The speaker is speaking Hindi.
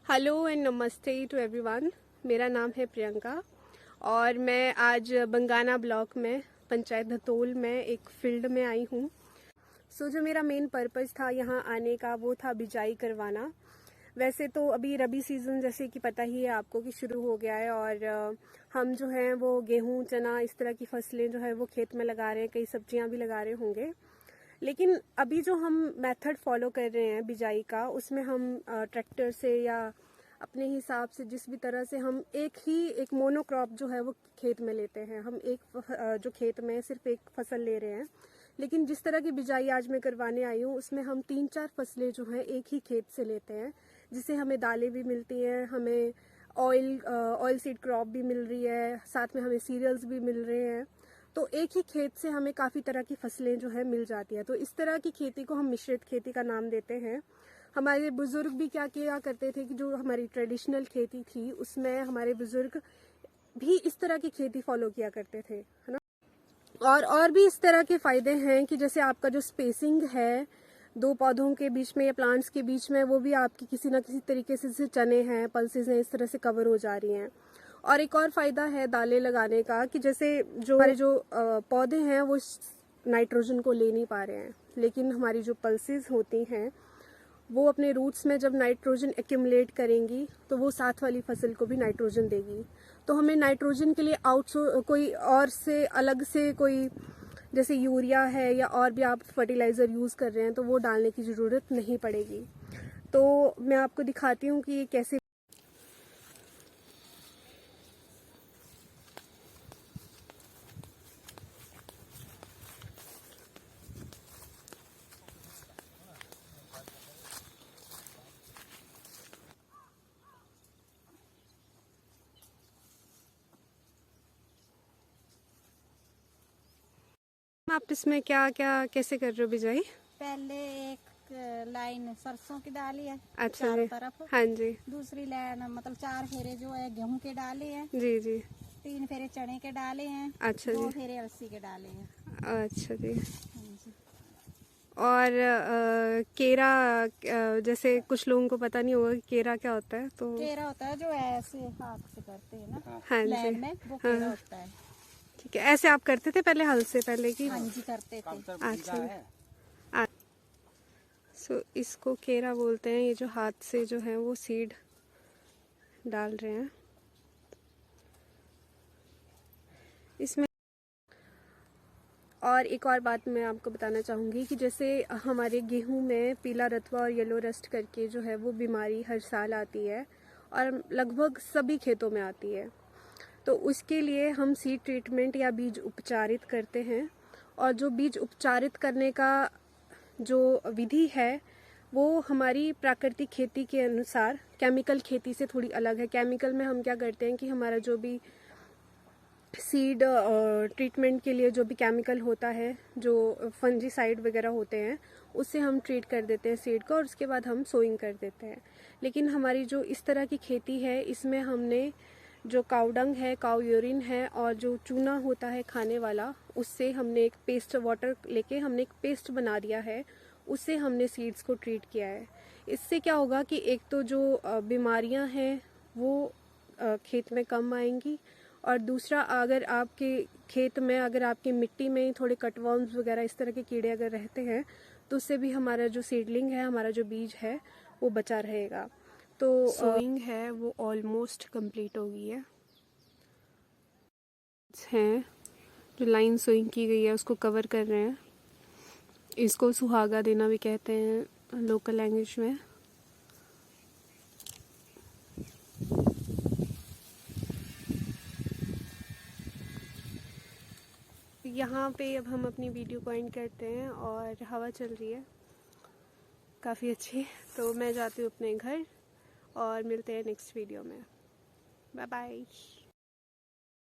हेलो एंड नमस्ते टू एवरीवन। मेरा नाम है प्रियंका और मैं आज बंगाना ब्लॉक में पंचायत धतोल में एक फील्ड में आई हूँ। जो मेरा मेन पर्पस था यहाँ आने का वो था बिजाई करवाना। वैसे तो अभी रबी सीज़न जैसे कि पता ही है आपको कि शुरू हो गया है और हम जो हैं वो गेहूँ चना इस तरह की फसलें जो है वो खेत में लगा रहे हैं, कई सब्जियाँ भी लगा रहे होंगे। लेकिन अभी जो हम मेथड फॉलो कर रहे हैं बिजाई का, उसमें हम ट्रैक्टर से या अपने हिसाब से जिस भी तरह से हम एक मोनोक्रॉप जो है वो खेत में लेते हैं। हम जो खेत में सिर्फ एक फसल ले रहे हैं, लेकिन जिस तरह की बिजाई आज मैं करवाने आई हूँ उसमें हम 3-4 फसलें जो हैं एक ही खेत से लेते हैं, जिससे हमें दालें भी मिलती हैं, हमें ऑयल सीड क्रॉप भी मिल रही है, साथ में हमें सीरियल्स भी मिल रहे हैं। तो एक ही खेत से हमें काफ़ी तरह की फसलें जो है मिल जाती है। तो इस तरह की खेती को हम मिश्रित खेती का नाम देते हैं। हमारे बुजुर्ग भी क्या किया करते थे कि जो हमारी ट्रेडिशनल खेती थी उसमें हमारे बुजुर्ग भी इस तरह की खेती फॉलो किया करते थे, है ना। और भी इस तरह के फायदे हैं कि जैसे आपका जो स्पेसिंग है दो पौधों के बीच में या प्लांट्स के बीच में, वो भी आपकी किसी ना किसी तरीके से चने हैं, पल्सेस हैं, इस तरह से कवर हो जा रही हैं। और एक और फायदा है दालें लगाने का कि जैसे जो हमारे जो पौधे हैं वो नाइट्रोजन को ले नहीं पा रहे हैं, लेकिन हमारी जो पल्सेस होती हैं वो अपने रूट्स में जब नाइट्रोजन एक्यूमुलेट करेंगी तो वो साथ वाली फसल को भी नाइट्रोजन देगी। तो हमें नाइट्रोजन के लिए कोई और से अलग से कोई जैसे यूरिया है या और भी आप फर्टिलाइज़र यूज़ कर रहे हैं तो वो डालने की ज़रूरत नहीं पड़ेगी। तो मैं आपको दिखाती हूँ कि ये कैसे। आप इसमें क्या क्या कैसे कर रहे हो बिजाई? पहले एक लाइन सरसों की डाली है, अच्छा चारों जी, तरफ। हाँ जी, दूसरी लाइन मतलब 4 फेरे जो है गेहूं के डाले हैं, जी जी, 3 फेरे चने के डाले हैं, अच्छा 2 जी, फेरे अलसी के डाले हैं। अच्छा जी। हाँ जी। और केरा, जैसे कुछ लोगों को पता नहीं होगा कि केरा क्या होता है, तो केरा होता है जो ऐसे हाथ से करते हैं ना, हाँ जी, लाइन में, वो हाँ केरा होता है। ठीक है। ऐसे आप करते थे पहले, हल से पहले की? हाँ जी, करते थे। अच्छा जी। इसको केरा बोलते हैं। ये जो हाथ से जो है वो सीड डाल रहे हैं इसमें। और एक और बात मैं आपको बताना चाहूँगी कि जैसे हमारे गेहूं में पीला रतवा और येलो रस्ट करके जो है वो बीमारी हर साल आती है और लगभग सभी खेतों में आती है। तो उसके लिए हम सीड ट्रीटमेंट या बीज उपचारित करते हैं। और जो बीज उपचारित करने का जो विधि है वो हमारी प्राकृतिक खेती के अनुसार केमिकल खेती से थोड़ी अलग है। केमिकल में हम क्या करते हैं कि हमारा जो भी सीड ट्रीटमेंट के लिए जो भी केमिकल होता है, जो फंजीसाइड वगैरह होते हैं, उससे हम ट्रीट कर देते हैं सीड को और उसके बाद हम सोइंग कर देते हैं। लेकिन हमारी जो इस तरह की खेती है इसमें हमने जो काऊ डंग है, काऊ यूरिन है और जो चूना होता है खाने वाला, उससे हमने एक पेस्ट वाटर लेके हमने एक पेस्ट बना दिया है, उससे हमने सीड्स को ट्रीट किया है। इससे क्या होगा कि एक तो जो बीमारियां हैं वो खेत में कम आएंगी, और दूसरा अगर आपके खेत में, अगर आपकी मिट्टी में थोड़े कटवर्म्स वगैरह इस तरह के कीड़े अगर रहते हैं तो उससे भी हमारा जो सीडलिंग है, हमारा जो बीज है वो बचा रहेगा। तो सोइंग है वो ऑलमोस्ट कंप्लीट हो गई है। जो लाइन सोइंग की गई है उसको कवर कर रहे हैं। इसको सुहागा देना भी कहते हैं लोकल लैंग्वेज में। यहाँ पे अब हम अपनी वीडियो को एंड करते हैं और हवा चल रही है काफ़ी अच्छी, तो मैं जाती हूँ अपने घर और मिलते हैं नेक्स्ट वीडियो में। Bye bye.